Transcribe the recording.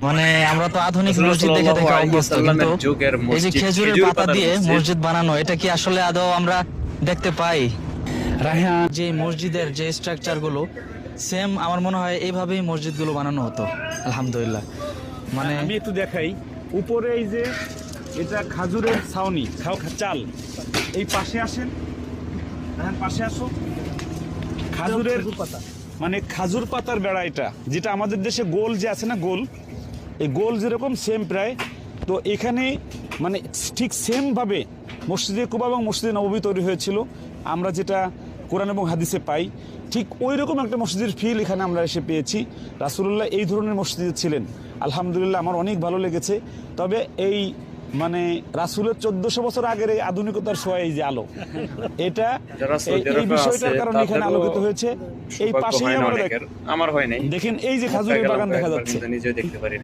মানে আমরা তো আধুনিক মসজিদ দেখে দেখে অভ্যস্ত, কিন্তু এই যে খেজুরের পাতা দিয়ে মসজিদ বানানো, এটা কি আসলে আদৌ আমরা দেখতে পাই? রায়হান যে মসজিদের যে স্ট্রাকচার গুলো সেম আমার মনে হয় এইভাবেই মসজিদ গুলো বানানো হতো। আলহামদুলিল্লাহ। মানে আমি একটু দেখাই, উপরে এই যে এটা খাজুরের ছাউনি, চাল, এই পাশে আসেন, দেখেন পাশে আসো, খাজুরের পাতা, মানে খাজুর পাতার বেড়া, এটা যেটা আমাদের দেশে গোল যে আছে না, গোল, এই গোল যেরকম সেম প্রায়, তো এখানে মানে ঠিক সেম ভাবে মসজিদে কুবা এবং মসজিদে নববী তৈরি হয়েছিল। আমরা যেটা কোরআন এবং হাদিসে পাই, ঠিক ওই রকম একটা মসজিদের ফিল এখানে আমরা এসে পেয়েছি। রাসূলুল্লাহ এই ধরনের মসজিদে ছিলেন। আলহামদুলিল্লাহ, আমার অনেক ভালো লেগেছে। তবে এই মানে রাসূলের 1400 বছর আগের এই আধুনিকতার ছোঁয়া, এই যে আলো, এটা এই বিষয়টার কারণে এখানে আলোকিত হয়েছে। এই পাশেই আমরা আমার হয় নাই, দেখেন এই যে খাজুরের বাগান দেখা যাচ্ছে। নিজে দেখতে পারি।